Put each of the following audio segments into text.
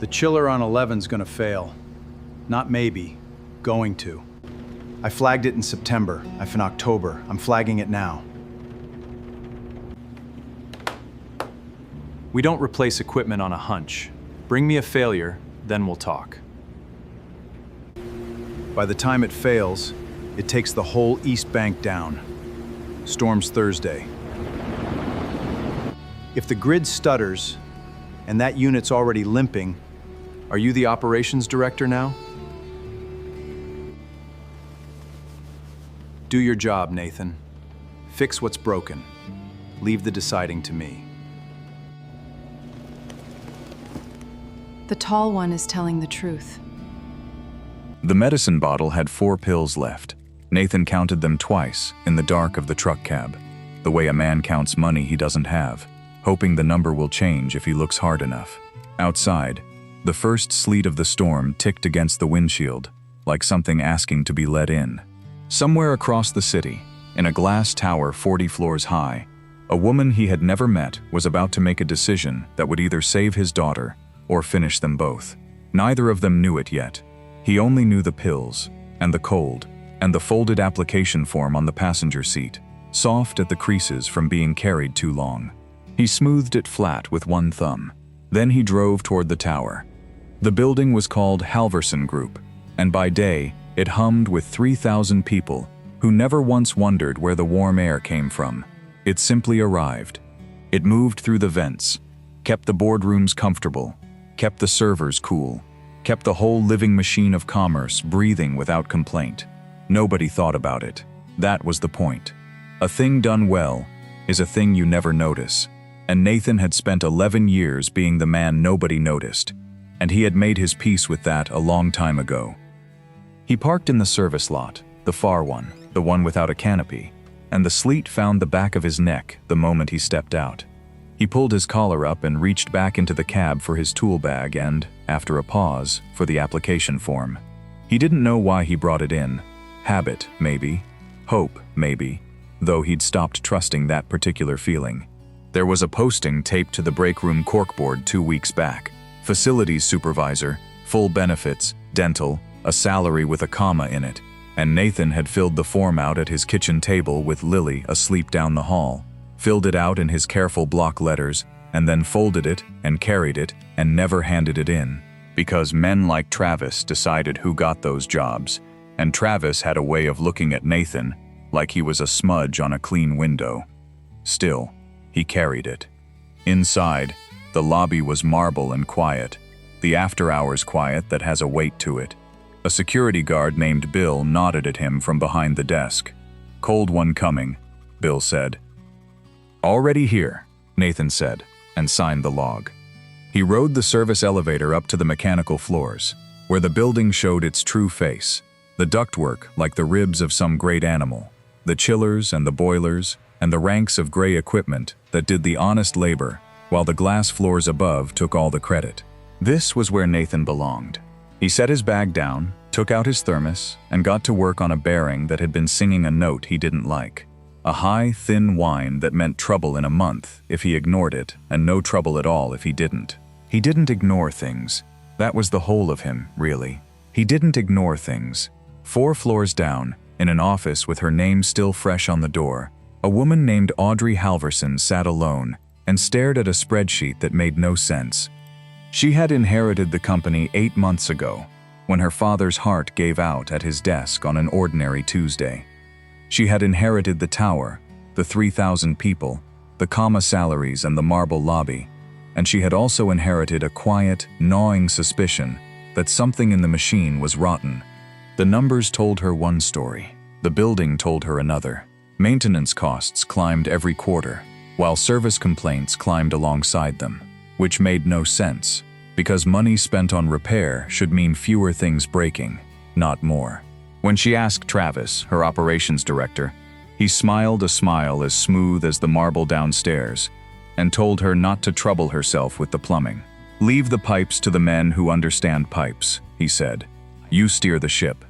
The chiller on 11's gonna fail. Not maybe, going to. I flagged it in September, in October. I'm flagging it now. We don't replace equipment on a hunch. Bring me a failure, then we'll talk. By the time it fails, it takes the whole East Bank down. Storm's Thursday. If the grid stutters, and that unit's already limping, are you the operations director now? Do your job, Nathan. Fix what's broken. Leave the deciding to me. The tall one is telling the truth. The medicine bottle had 4 pills left. Nathan counted them twice in the dark of the truck cab, the way a man counts money he doesn't have, hoping the number will change if he looks hard enough. Outside, the first sleet of the storm ticked against the windshield, like something asking to be let in. Somewhere across the city, in a glass tower 40 floors high, a woman he had never met was about to make a decision that would either save his daughter or finish them both. Neither of them knew it yet. He only knew the pills, and the cold, and the folded application form on the passenger seat, soft at the creases from being carried too long. He smoothed it flat with one thumb. Then he drove toward the tower. The building was called Halversen Group, and by day, it hummed with 3,000 people who never once wondered where the warm air came from. It simply arrived. It moved through the vents, kept the boardrooms comfortable, kept the servers cool, kept the whole living machine of commerce breathing without complaint. Nobody thought about it. That was the point. A thing done well is a thing you never notice. And Nathan had spent 11 years being the man nobody noticed, and he had made his peace with that a long time ago. He parked in the service lot, the far one, the one without a canopy, and the sleet found the back of his neck the moment he stepped out. He pulled his collar up and reached back into the cab for his tool bag and, after a pause, for the application form. He didn't know why he brought it in. Habit, maybe. Hope, maybe. Though he'd stopped trusting that particular feeling. There was a posting taped to the break room corkboard 2 weeks back. Facilities supervisor, full benefits, dental, a salary with a comma in it. And Nathan had filled the form out at his kitchen table with Lily asleep down the hall. Filled it out in his careful block letters, and then folded it and carried it and never handed it in. Because men like Travis decided who got those jobs, and Travis had a way of looking at Nathan like he was a smudge on a clean window. Still, he carried it. Inside, the lobby was marble and quiet, the after-hours quiet that has a weight to it. A security guard named Bill nodded at him from behind the desk. "Cold one coming," Bill said. "Already here," Nathan said, and signed the log. He rode the service elevator up to the mechanical floors, where the building showed its true face, the ductwork like the ribs of some great animal, the chillers and the boilers, and the ranks of gray equipment that did the honest labor, while the glass floors above took all the credit. This was where Nathan belonged. He set his bag down, took out his thermos, and got to work on a bearing that had been singing a note he didn't like. A high, thin whine that meant trouble in a month if he ignored it, and no trouble at all if he didn't. He didn't ignore things. That was the whole of him, really. He didn't ignore things. 4 floors down, in an office with her name still fresh on the door, a woman named Audrey Halversen sat alone and stared at a spreadsheet that made no sense. She had inherited the company 8 months ago, when her father's heart gave out at his desk on an ordinary Tuesday. She had inherited the tower, the 3,000 people, the comma salaries and the marble lobby, and she had also inherited a quiet, gnawing suspicion that something in the machine was rotten. The numbers told her one story. The building told her another. Maintenance costs climbed every quarter, while service complaints climbed alongside them, which made no sense, because money spent on repair should mean fewer things breaking, not more. When she asked Travis, her operations director, he smiled a smile as smooth as the marble downstairs and told her not to trouble herself with the plumbing. "Leave the pipes to the men who understand pipes," he said. "You steer the ship."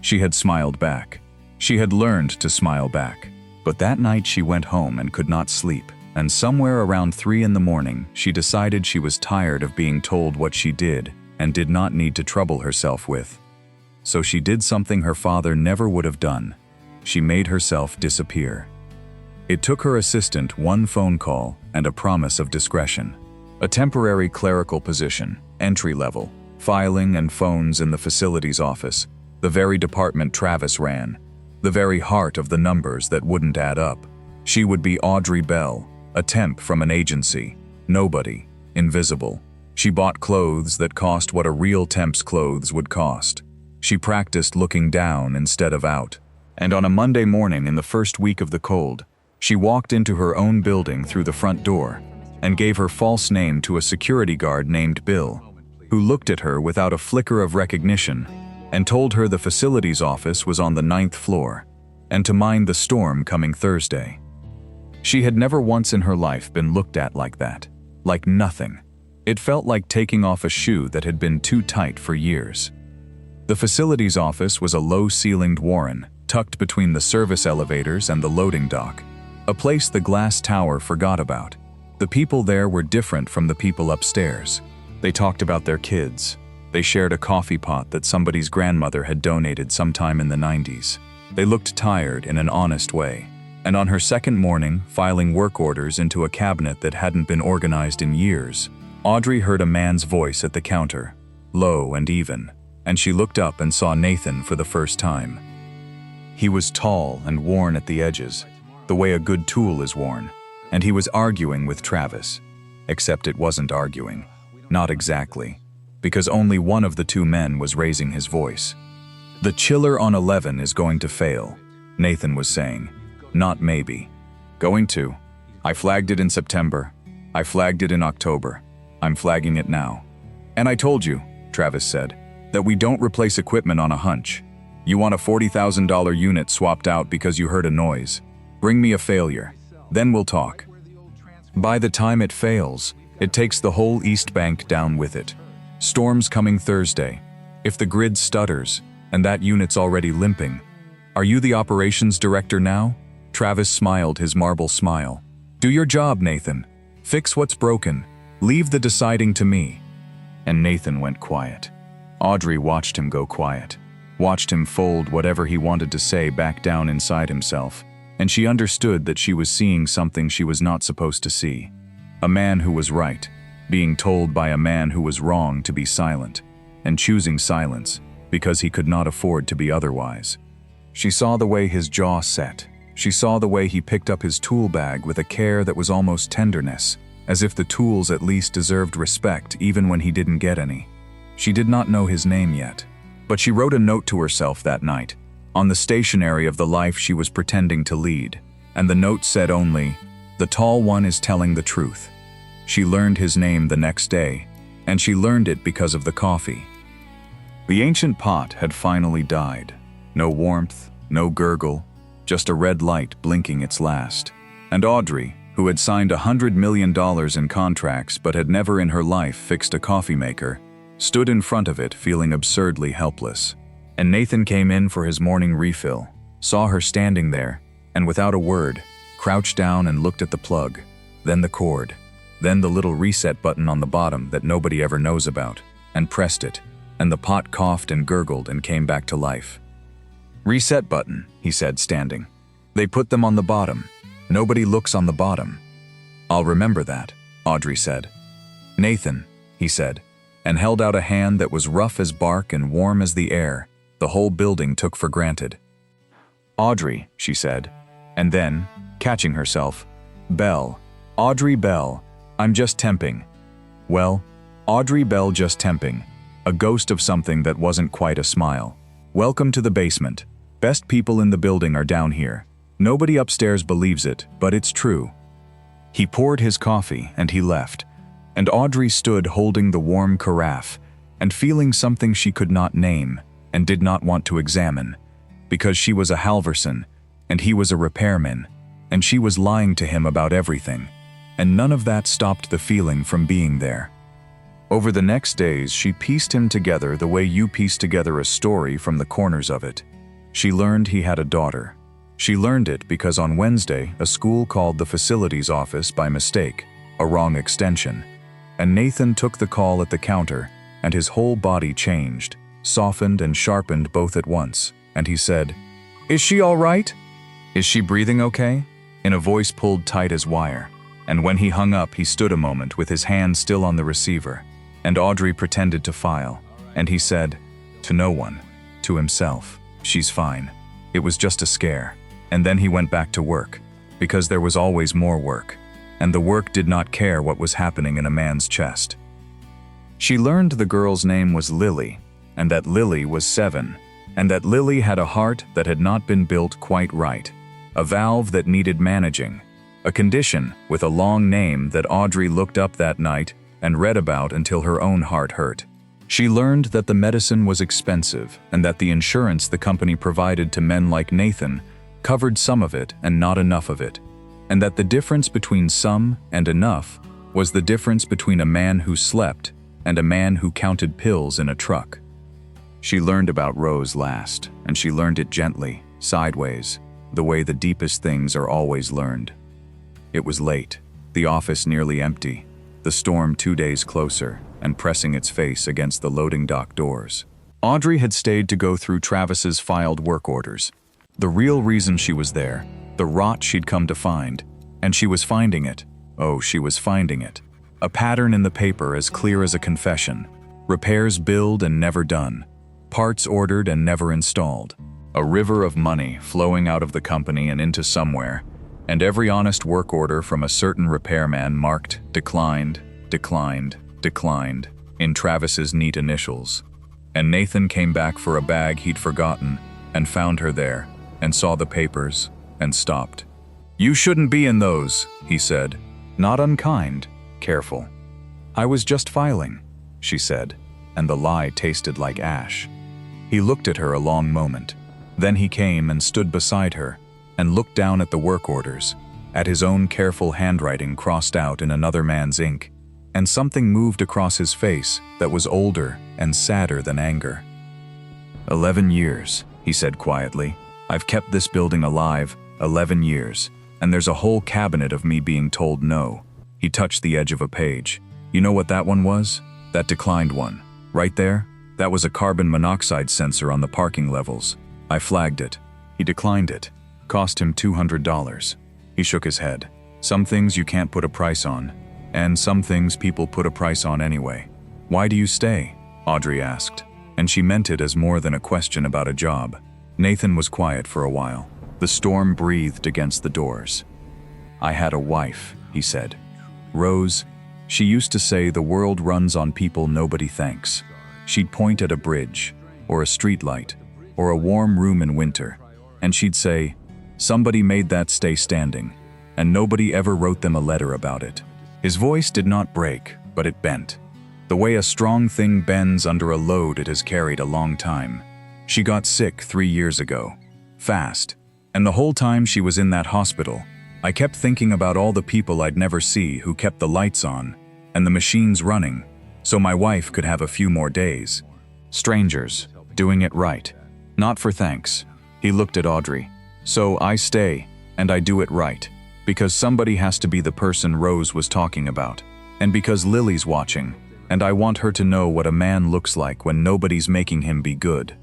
She had smiled back. She had learned to smile back. But that night she went home and could not sleep. and somewhere around 3 in the morning, she decided she was tired of being told what she did and did not need to trouble herself with. So she did something her father never would have done. She made herself disappear. It took her assistant one phone call and a promise of discretion. A temporary clerical position, entry level, filing and phones in the facilities office, the very department Travis ran, the very heart of the numbers that wouldn't add up. She would be Audrey Bell, a temp from an agency, nobody, invisible. She bought clothes that cost what a real temp's clothes would cost. She practiced looking down instead of out. And on a Monday morning in the first week of the cold, she walked into her own building through the front door and gave her false name to a security guard named Bill, who looked at her without a flicker of recognition and told her the facilities office was on the 9th floor and to mind the storm coming Thursday. She had never once in her life been looked at like that, like nothing. It felt like taking off a shoe that had been too tight for years. The facilities office was a low-ceilinged warren tucked between the service elevators and the loading dock, a place the glass tower forgot about. The people there were different from the people upstairs. They talked about their kids. They shared a coffee pot that somebody's grandmother had donated sometime in the 90s. They looked tired in an honest way. And on her second morning, filing work orders into a cabinet that hadn't been organized in years, Audrey heard a man's voice at the counter, low and even, and she looked up and saw Nathan for the first time. He was tall and worn at the edges, the way a good tool is worn, and he was arguing with Travis. Except it wasn't arguing. Not exactly. Because only one of the two men was raising his voice. "The chiller on 11 is going to fail," Nathan was saying. "Not maybe. Going to. I flagged it in September. I flagged it in October. I'm flagging it now. And I told you," Travis said, "that we don't replace equipment on a hunch. You want a $40,000 unit swapped out because you heard a noise. Bring me a failure. Then we'll talk." By the time it fails, it takes the whole East Bank down with it. Storms coming Thursday. If the grid stutters, and that unit's already limping. "Are you the operations director now?" Travis smiled his marble smile. "Do your job, Nathan. Fix what's broken. Leave the deciding to me." And Nathan went quiet. Audrey watched him go quiet, watched him fold whatever he wanted to say back down inside himself, and she understood that she was seeing something she was not supposed to see. A man who was right, being told by a man who was wrong to be silent, and choosing silence because he could not afford to be otherwise. She saw the way his jaw set. She saw the way he picked up his tool bag with a care that was almost tenderness, as if the tools at least deserved respect even when he didn't get any. She did not know his name yet, but she wrote a note to herself that night, on the stationery of the life she was pretending to lead, and the note said only, "The tall one is telling the truth." She learned his name the next day, and she learned it because of the coffee. The ancient pot had finally died. No warmth, no gurgle, just a red light blinking its last. And Audrey, who had signed $100 million in contracts but had never in her life fixed a coffee maker, stood in front of it feeling absurdly helpless. And Nathan came in for his morning refill, saw her standing there, and without a word, crouched down and looked at the plug, then the cord, then the little reset button on the bottom that nobody ever knows about, and pressed it, and the pot coughed and gurgled and came back to life. "Reset button," he said, standing. "They put them on the bottom. Nobody looks on the bottom." "I'll remember that," Audrey said. "Nathan," he said, and held out a hand that was rough as bark and warm as the air the whole building took for granted. "Audrey," she said, and then, catching herself, "Bell, Audrey Bell, I'm just temping." Well, Audrey Bell just temping, a ghost of something that wasn't quite a smile. "Welcome to the basement. Best people in the building are down here. Nobody upstairs believes it, but it's true." He poured his coffee and he left, and Audrey stood holding the warm carafe and feeling something she could not name and did not want to examine, because she was a Halversen and he was a repairman, and she was lying to him about everything, and none of that stopped the feeling from being there. Over the next days, she pieced him together the way you piece together a story from the corners of it. She learned he had a daughter. She learned it because on Wednesday, a school called the facilities office by mistake, a wrong extension. And Nathan took the call at the counter, and his whole body changed, softened and sharpened both at once. And he said, "Is she all right? Is she breathing okay?" in a voice pulled tight as wire. And when he hung up, he stood a moment with his hand still on the receiver, and Audrey pretended to file, and he said, to no one, to himself, "She's fine. It was just a scare." And then he went back to work, because there was always more work, and the work did not care what was happening in a man's chest. She learned the girl's name was Lily, and that Lily was 7, and that Lily had a heart that had not been built quite right, a valve that needed managing, a condition with a long name that Audrey looked up that night and read about until her own heart hurt. She learned that the medicine was expensive and that the insurance the company provided to men like Nathan covered some of it and not enough of it, and that the difference between some and enough was the difference between a man who slept and a man who counted pills in a truck. She learned about Rose last, and she learned it gently, sideways, the way the deepest things are always learned. It was late, the office nearly empty, the storm 2 days closer and pressing its face against the loading dock doors. Audrey had stayed to go through Travis's filed work orders. The real reason she was there, the rot she'd come to find, and she was finding it. Oh, she was finding it. A pattern in the paper as clear as a confession. Repairs billed and never done. Parts ordered and never installed. A river of money flowing out of the company and into somewhere, and every honest work order from a certain repairman marked declined, declined, declined in Travis's neat initials. And Nathan came back for a bag he'd forgotten and found her there and saw the papers and stopped. "You shouldn't be in those," he said, not unkind, careful. "I was just filing," she said, and the lie tasted like ash. He looked at her a long moment. Then he came and stood beside her and looked down at the work orders, at his own careful handwriting crossed out in another man's ink, and something moved across his face that was older and sadder than anger. 11 years, he said quietly. "I've kept this building alive 11 years, and there's a whole cabinet of me being told no." He touched the edge of a page. "You know what that one was? That declined one. Right there? That was a carbon monoxide sensor on the parking levels. I flagged it. He declined it. Cost him $200. He shook his head. "Some things you can't put a price on, and some things people put a price on anyway." "Why do you stay?" Audrey asked, and she meant it as more than a question about a job. Nathan was quiet for a while. The storm breathed against the doors. "I had a wife," he said. "Rose. She used to say the world runs on people nobody thanks. She'd point at a bridge, or a streetlight, or a warm room in winter, and she'd say, 'Somebody made that stay standing,' and nobody ever wrote them a letter about it." His voice did not break, but it bent. The way a strong thing bends under a load it has carried a long time. She got sick 3 years ago. Fast. And the whole time she was in that hospital, I kept thinking about all the people I'd never see who kept the lights on and the machines running, so my wife could have a few more days. Strangers, doing it right. Not for thanks. He looked at Audrey. "So I stay, and I do it right. Because somebody has to be the person Rose was talking about. And because Lily's watching, and I want her to know what a man looks like when nobody's making him be good."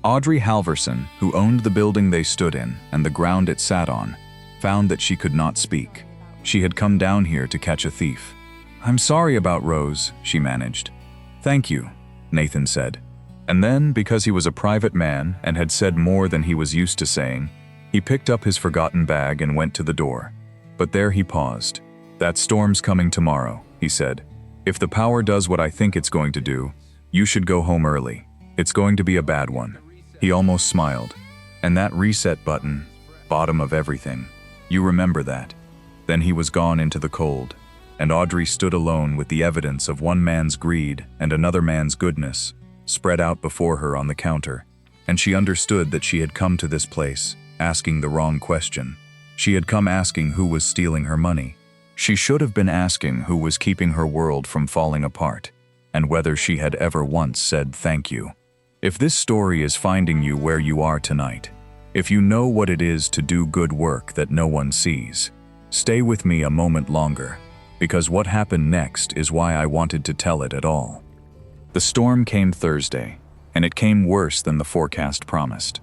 Audrey Halversen, who owned the building they stood in and the ground it sat on, found that she could not speak. She had come down here to catch a thief. "I'm sorry about Rose," she managed. "Thank you," Nathan said. And then, because he was a private man and had said more than he was used to saying, he picked up his forgotten bag and went to the door. But there he paused. "That storm's coming tomorrow," he said. "If the power does what I think it's going to do, you should go home early. It's going to be a bad one." He almost smiled. "And that reset button, bottom of everything. You remember that." Then he was gone into the cold, and Audrey stood alone with the evidence of one man's greed and another man's goodness spread out before her on the counter, and she understood that she had come to this place asking the wrong question. She had come asking who was stealing her money. She should have been asking who was keeping her world from falling apart, and whether she had ever once said thank you. If this story is finding you where you are tonight, If you know what it is to do good work that no one sees, stay with me a moment longer, because what happened next is why I wanted to tell it at all. The storm came Thursday, and it came worse than the forecast promised.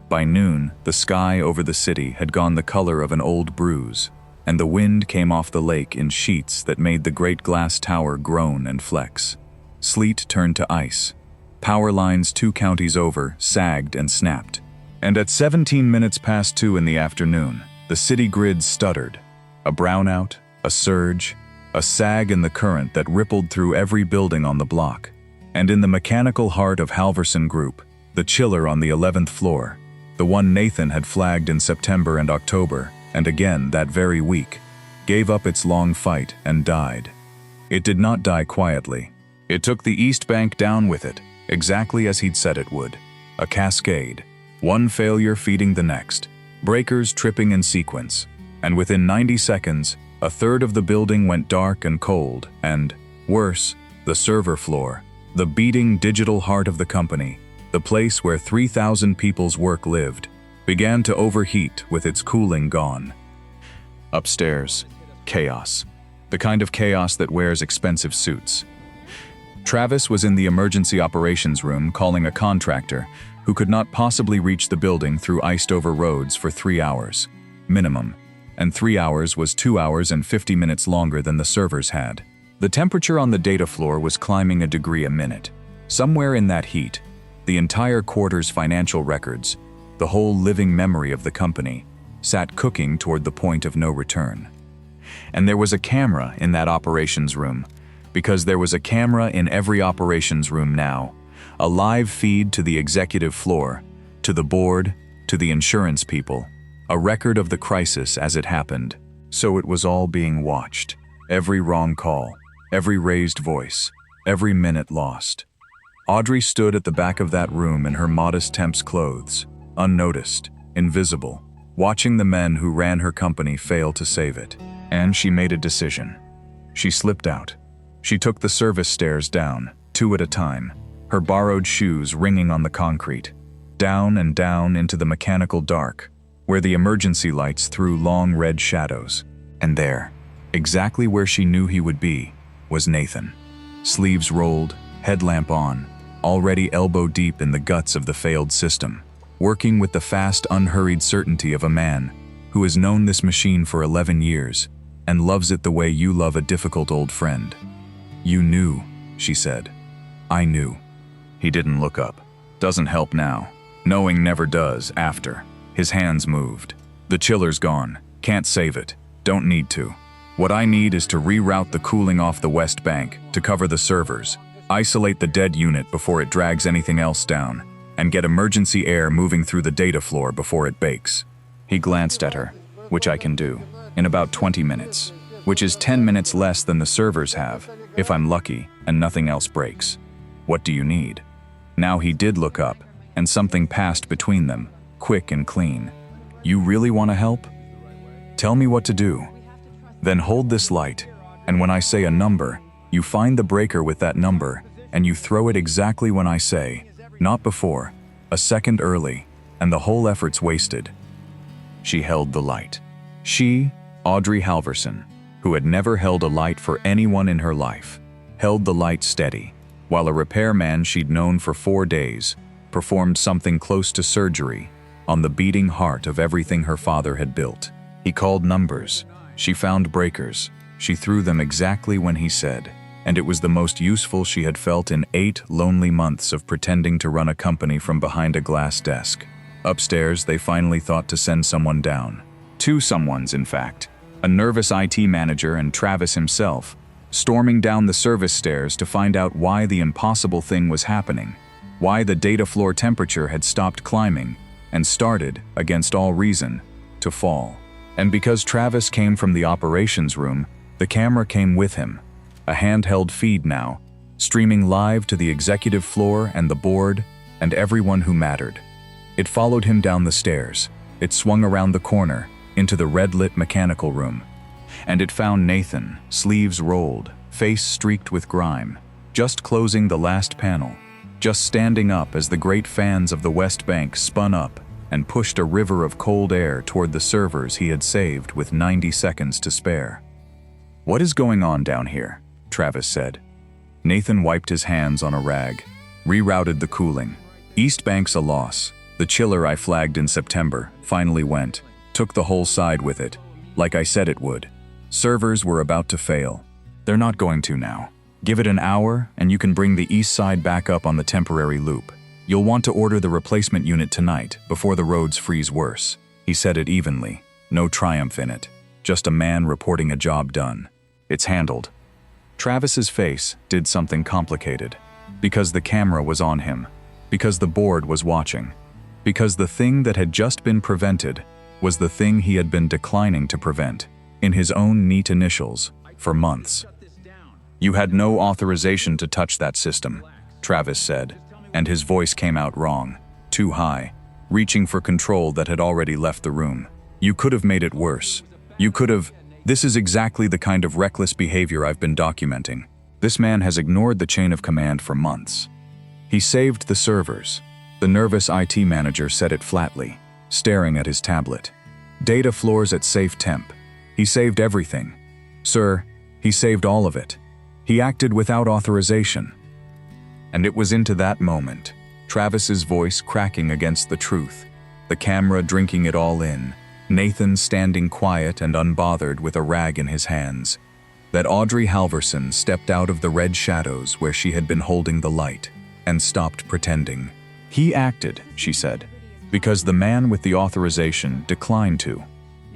By noon, the sky over the city had gone the color of an old bruise, and the wind came off the lake in sheets that made the great glass tower groan and flex. Sleet turned to ice. Power lines 2 counties over sagged and snapped. And at 17 minutes past 2 in the afternoon, the city grid stuttered. A brownout, a surge, a sag in the current that rippled through every building on the block. And in the mechanical heart of Halversen Group, the chiller on the 11th floor, the one Nathan had flagged in September and October, and again that very week, gave up its long fight and died. It did not die quietly. It took the East Bank down with it, exactly as he'd said it would. A cascade. One failure feeding the next, breakers tripping in sequence, and within 90 seconds, a third of the building went dark and cold, and, worse, the server floor, the beating digital heart of the company, the place where 3,000 people's work lived, began to overheat with its cooling gone. Upstairs, chaos. The kind of chaos that wears expensive suits. Travis was in the emergency operations room calling a contractor who could not possibly reach the building through iced-over roads for 3 hours, minimum, and 3 hours was 2 hours and 50 minutes longer than the servers had. The temperature on the data floor was climbing a degree a minute. Somewhere in that heat, the entire quarter's financial records, the whole living memory of the company, sat cooking toward the point of no return. And there was a camera in that operations room, because there was a camera in every operations room now, a live feed to the executive floor, to the board, to the insurance people, a record of the crisis as it happened. So it was all being watched. Every wrong call, every raised voice, every minute lost. Audrey stood at the back of that room in her modest Temp's clothes, unnoticed, invisible, watching the men who ran her company fail to save it. And she made a decision. She slipped out. She took the service stairs down, 2 at a time, her borrowed shoes ringing on the concrete, down and down into the mechanical dark, where the emergency lights threw long red shadows. And there, exactly where she knew he would be, was Nathan. Sleeves rolled, headlamp on, already elbow-deep in the guts of the failed system, working with the fast, unhurried certainty of a man who has known this machine for 11 years and loves it the way you love a difficult old friend. "You knew," she said. "I knew." He didn't look up. Doesn't help now. Knowing never does after. His hands moved. "The chiller's gone. Can't save it. Don't need to. What I need is to reroute the cooling off the West Bank to cover the servers, isolate the dead unit before it drags anything else down, and get emergency air moving through the data floor before it bakes." He glanced at her, "Which I can do, in about 20 minutes, which is 10 minutes less than the servers have, if I'm lucky and nothing else breaks. What do you need?" Now he did look up, and something passed between them, quick and clean. "You really want to help? Tell me what to do. Then hold this light, and when I say a number, you find the breaker with that number, and you throw it exactly when I say, not before, a second early, and the whole effort's wasted." She held the light. She, Audrey Halversen, who had never held a light for anyone in her life, held the light steady, while a repairman she'd known for 4 days performed something close to surgery on the beating heart of everything her father had built. He called numbers. She found breakers. She threw them exactly when he said, and it was the most useful she had felt in 8 lonely months of pretending to run a company from behind a glass desk. Upstairs, they finally thought to send someone down. 2 someones, in fact. A nervous IT manager and Travis himself, storming down the service stairs to find out why the impossible thing was happening, why the data floor temperature had stopped climbing and started, against all reason, to fall. And because Travis came from the operations room, the camera came with him, a handheld feed now, streaming live to the executive floor and the board and everyone who mattered. It followed him down the stairs. It swung around the corner into the red-lit mechanical room. And it found Nathan, sleeves rolled, face streaked with grime, just closing the last panel, just standing up as the great fans of the West Bank spun up and pushed a river of cold air toward the servers he had saved with 90 seconds to spare. "What is going on down here?" Travis said. Nathan wiped his hands on a rag, rerouted the cooling. "East Bank's a loss. The chiller I flagged in September finally went, took the whole side with it, like I said it would. Servers were about to fail. They're not going to now. Give it an hour and you can bring the east side back up on the temporary loop. You'll want to order the replacement unit tonight before the roads freeze worse." He said it evenly, no triumph in it, just a man reporting a job done. "It's handled." Travis's face did something complicated, because the camera was on him, because the board was watching, because the thing that had just been prevented was the thing he had been declining to prevent, in his own neat initials, for months. "You had no authorization to touch that system," Travis said, and his voice came out wrong, too high, reaching for control that had already left the room. "You could have made it worse. You could have. This is exactly the kind of reckless behavior I've been documenting. This man has ignored the chain of command for months. He saved the servers." The nervous IT manager said it flatly, staring at his tablet. "Data floors at safe temp. He saved everything. Sir, he saved all of it. He acted without authorization." And it was into that moment, Travis's voice cracking against the truth, the camera drinking it all in, Nathan standing quiet and unbothered with a rag in his hands, that Audrey Halversen stepped out of the red shadows where she had been holding the light and stopped pretending. "He acted," she said, "because the man with the authorization declined to."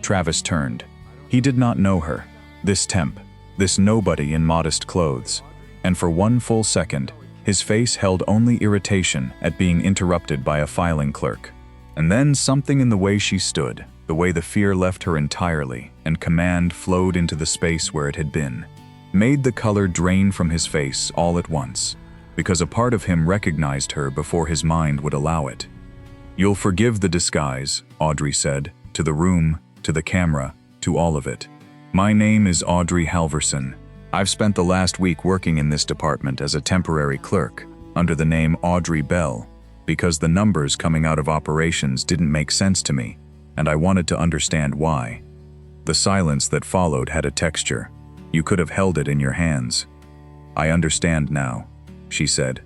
Travis turned. He did not know her, this temp, this nobody in modest clothes, and for one full second, his face held only irritation at being interrupted by a filing clerk. And then something in the way she stood, the way the fear left her entirely and command flowed into the space where it had been, made the color drain from his face all at once, because a part of him recognized her before his mind would allow it. "You'll forgive the disguise," Audrey said, to the room, to the camera, to all of it. "My name is Audrey Halversen. I've spent the last week working in this department as a temporary clerk, under the name Audrey Bell, because the numbers coming out of operations didn't make sense to me, and I wanted to understand why." The silence that followed had a texture. You could have held it in your hands. "I understand now," she said.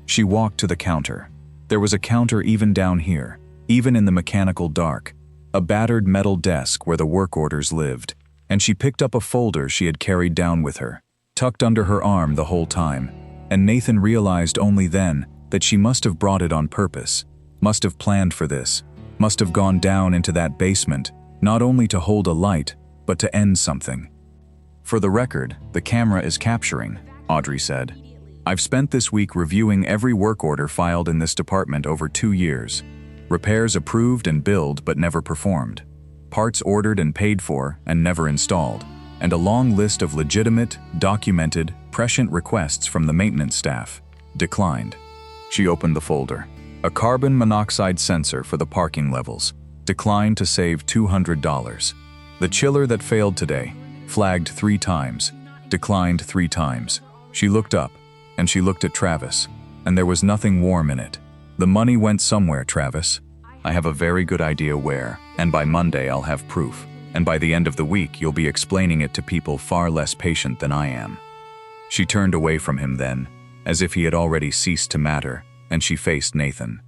She walked to the counter. There was a counter even down here, even in the mechanical dark, a battered metal desk where the work orders lived, and she picked up a folder she had carried down with her, tucked under her arm the whole time, and Nathan realized only then that she must have brought it on purpose, must have planned for this, must have gone down into that basement, not only to hold a light, but to end something. "For the record, the camera is capturing," Audrey said. "I've spent this week reviewing every work order filed in this department over 2 years. Repairs approved and billed but never performed. Parts ordered and paid for and never installed. And a long list of legitimate, documented, prescient requests from the maintenance staff. Declined." She opened the folder. "A carbon monoxide sensor for the parking levels. Declined to save $200. The chiller that failed today. Flagged 3 times. Declined 3 times. She looked up, and she looked at Travis, and there was nothing warm in it. "The money went somewhere, Travis. I have a very good idea where, and by Monday I'll have proof, and by the end of the week you'll be explaining it to people far less patient than I am." She turned away from him then, as if he had already ceased to matter, and she faced Nathan.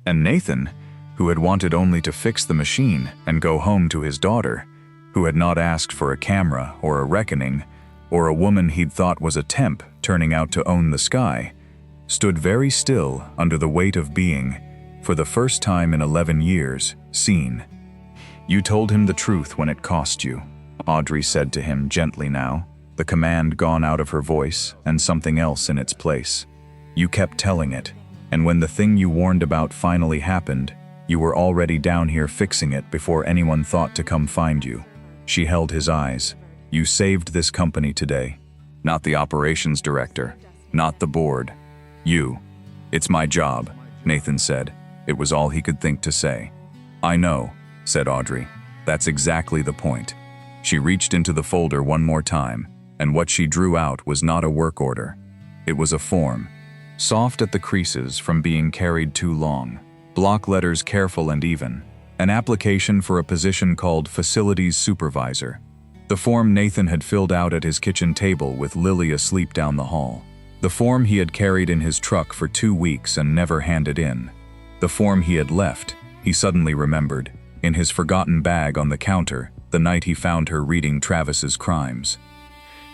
And Nathan, who had wanted only to fix the machine and go home to his daughter, who had not asked for a camera or a reckoning, or a woman he'd thought was a temp turning out to own the sky, stood very still under the weight of being, for the first time in 11 years, seen. "You told him the truth when it cost you," Audrey said to him gently now, the command gone out of her voice and something else in its place. "You kept telling it, and when the thing you warned about finally happened, you were already down here fixing it before anyone thought to come find you." She held his eyes. "You saved this company today. Not the operations director, not the board. You. It's my job," Nathan said. It was all he could think to say. "I know," said Audrey. "That's exactly the point." She reached into the folder one more time, and what she drew out was not a work order. It was a form, soft at the creases from being carried too long, block letters careful and even, an application for a position called Facilities Supervisor. The form Nathan had filled out at his kitchen table with Lily asleep down the hall. The form he had carried in his truck for 2 weeks and never handed in. The form he had left, he suddenly remembered, in his forgotten bag on the counter the night he found her reading Travis's crimes.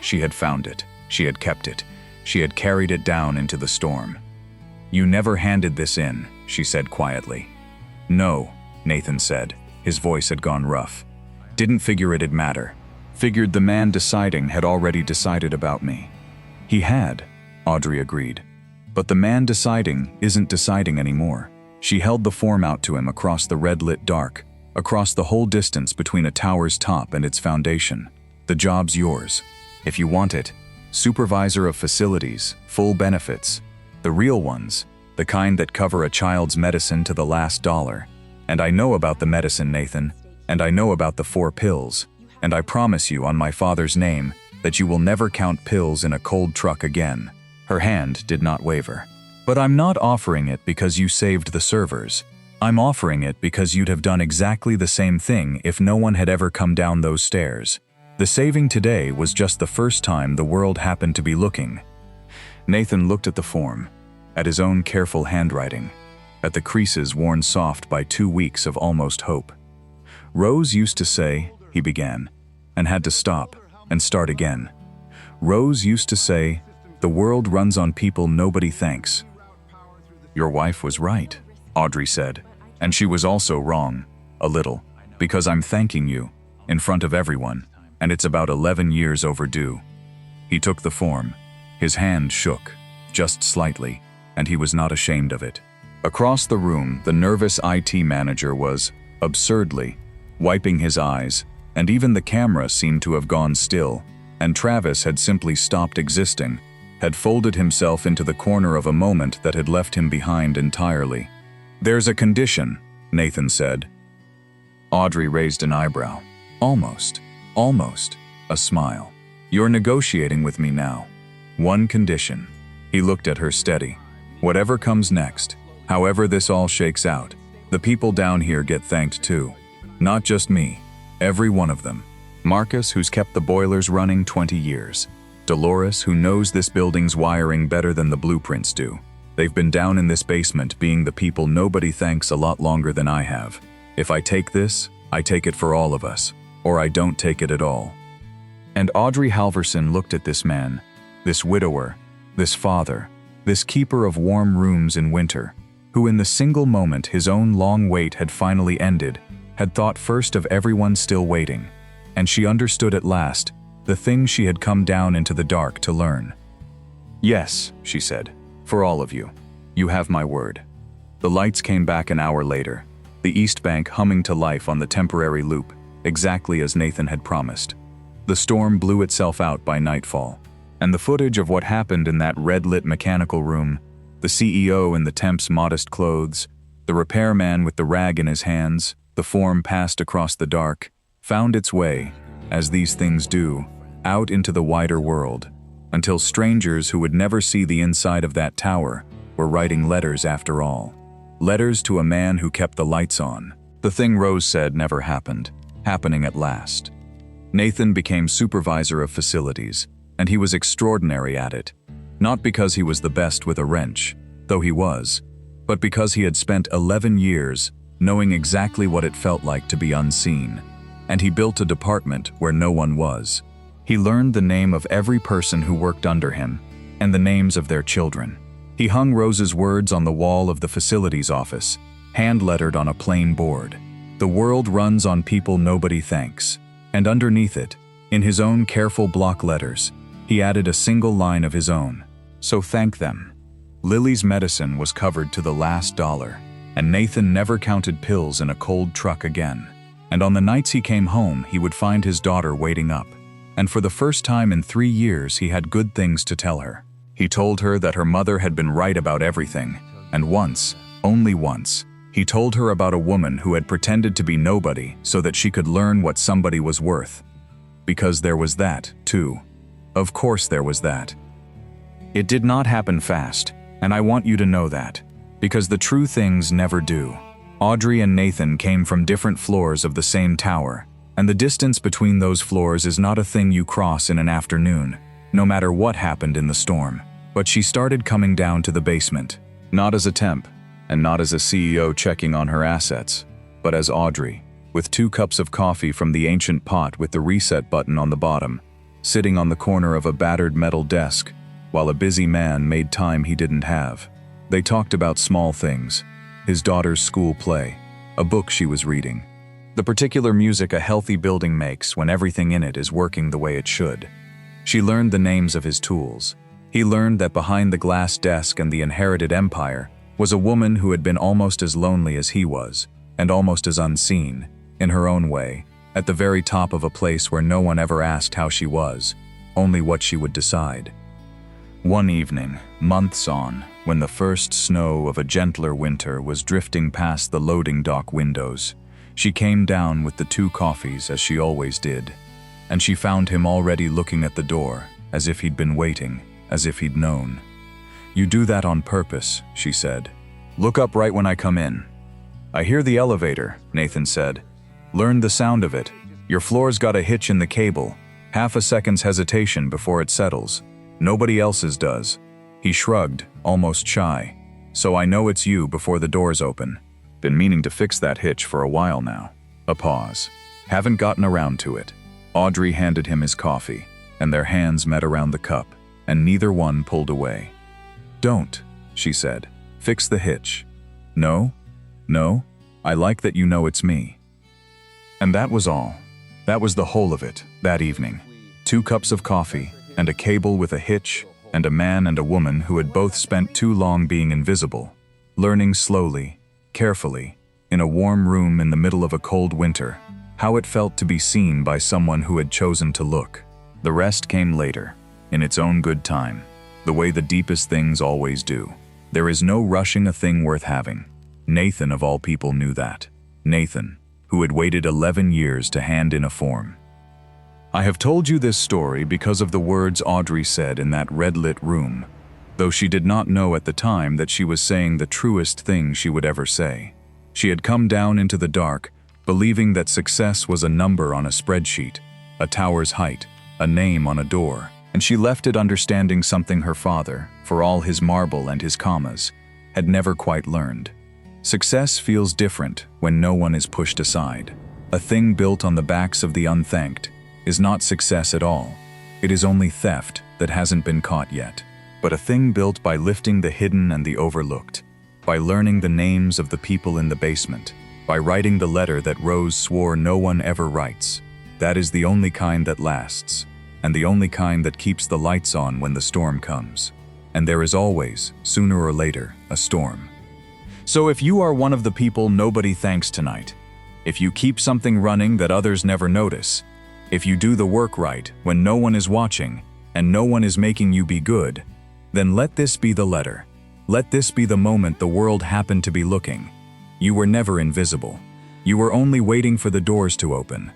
She had found it. She had kept it. She had carried it down into the storm. "You never handed this in," she said quietly. "No," Nathan said. His voice had gone rough. "Didn't figure it'd matter. Figured the man deciding had already decided about me." "He had," Audrey agreed. "But the man deciding isn't deciding anymore." She held the form out to him across the red-lit dark, across the whole distance between a tower's top and its foundation. "The job's yours. If you want it. Supervisor of facilities, full benefits. The real ones, the kind that cover a child's medicine to the last dollar. And I know about the medicine, Nathan, and I know about the 4 pills, and I promise you on my father's name that you will never count pills in a cold truck again." Her hand did not waver. "But I'm not offering it because you saved the servers. I'm offering it because you'd have done exactly the same thing if no one had ever come down those stairs. The saving today was just the first time the world happened to be looking." Nathan looked at the form, at his own careful handwriting, at the creases worn soft by 2 weeks of almost hope. "Rose used to say," he began, and had to stop and start again. "Rose used to say, the world runs on people nobody thanks." "Your wife was right," Audrey said, "and she was also wrong, a little, because I'm thanking you, in front of everyone, and it's about 11 years overdue." He took the form. His hand shook, just slightly, and he was not ashamed of it. Across the room, the nervous IT manager was, absurdly, wiping his eyes, and even the camera seemed to have gone still, and Travis had simply stopped existing, had folded himself into the corner of a moment that had left him behind entirely. "There's a condition," Nathan said. Audrey raised an eyebrow. Almost, a smile. "You're negotiating with me now. One condition." He looked at her steady. "Whatever comes next, however this all shakes out, the people down here get thanked too. Not just me, every one of them. Marcus, who's kept the boilers running 20 years. Dolores, who knows this building's wiring better than the blueprints do. They've been down in this basement being the people nobody thanks a lot longer than I have. If I take this, I take it for all of us, or I don't take it at all." And Audrey Halversen looked at this man, this widower, this father, this keeper of warm rooms in winter, who in the single moment his own long wait had finally ended, had thought first of everyone still waiting, and she understood at last the thing she had come down into the dark to learn. "Yes," she said, "for all of you. You have my word." The lights came back an hour later, the East Bank humming to life on the temporary loop, exactly as Nathan had promised. The storm blew itself out by nightfall, and the footage of what happened in that red-lit mechanical room, the CEO in the Temp's modest clothes, the repairman with the rag in his hands, the form passed across the dark, found its way, as these things do, out into the wider world, until strangers who would never see the inside of that tower were writing letters after all. Letters to a man who kept the lights on. The thing Rose said never happened, happening at last. Nathan became supervisor of facilities, and he was extraordinary at it. Not because he was the best with a wrench, though he was, but because he had spent 11 years knowing exactly what it felt like to be unseen. And he built a department where no one was. He learned the name of every person who worked under him, and the names of their children. He hung Rose's words on the wall of the facilities office, hand-lettered on a plain board. "The world runs on people nobody thanks." And underneath it, in his own careful block letters, he added a single line of his own. "So thank them." Lily's medicine was covered to the last dollar, and Nathan never counted pills in a cold truck again. And on the nights he came home, he would find his daughter waiting up. And for the first time in 3 years, he had good things to tell her. He told her that her mother had been right about everything, and once, only once, he told her about a woman who had pretended to be nobody so that she could learn what somebody was worth. Because there was that, too. Of course there was that. It did not happen fast, and I want you to know that. Because the true things never do. Audrey and Nathan came from different floors of the same tower, and the distance between those floors is not a thing you cross in an afternoon, no matter what happened in the storm. But she started coming down to the basement, not as a temp, and not as a CEO checking on her assets, but as Audrey, with 2 cups of coffee from the ancient pot with the reset button on the bottom, sitting on the corner of a battered metal desk, while a busy man made time he didn't have. They talked about small things, his daughter's school play, a book she was reading, the particular music a healthy building makes when everything in it is working the way it should. She learned the names of his tools. He learned that behind the glass desk and the inherited empire was a woman who had been almost as lonely as he was, and almost as unseen, in her own way, at the very top of a place where no one ever asked how she was, only what she would decide. One evening, months on, when the first snow of a gentler winter was drifting past the loading dock windows, she came down with the 2 coffees as she always did, and she found him already looking at the door, as if he'd been waiting, as if he'd known. "You do that on purpose," she said. "Look up right when I come in." "I hear the elevator," Nathan said. "Learn the sound of it. Your floor's got a hitch in the cable, half a second's hesitation before it settles. Nobody else's does." He shrugged, almost shy. "So I know it's you before the doors open. Been meaning to fix that hitch for a while now." A pause. "Haven't gotten around to it." Audrey handed him his coffee, and their hands met around the cup, and neither one pulled away. "Don't," she said. "Fix the hitch." "No? No? I like that you know it's me." And that was all. That was the whole of it, that evening. 2 cups of coffee, and a cable with a hitch, and a man and a woman who had both spent too long being invisible, learning slowly, carefully, in a warm room in the middle of a cold winter, how it felt to be seen by someone who had chosen to look. The rest came later, in its own good time, the way the deepest things always do. There is no rushing a thing worth having. Nathan of all people knew that. Nathan, who had waited 11 years to hand in a form. I have told you this story because of the words Audrey said in that red-lit room, though she did not know at the time that she was saying the truest thing she would ever say. She had come down into the dark, believing that success was a number on a spreadsheet, a tower's height, a name on a door, and she left it understanding something her father, for all his marble and his commas, had never quite learned. Success feels different when no one is pushed aside. A thing built on the backs of the unthanked is not success at all. It is only theft that hasn't been caught yet. But a thing built by lifting the hidden and the overlooked, by learning the names of the people in the basement, by writing the letter that Rose swore no one ever writes, that is the only kind that lasts, and the only kind that keeps the lights on when the storm comes. And there is always, sooner or later, a storm. So if you are one of the people nobody thanks tonight, if you keep something running that others never notice, if you do the work right when no one is watching and no one is making you be good, then let this be the letter. Let this be the moment the world happened to be looking. You were never invisible. You were only waiting for the doors to open.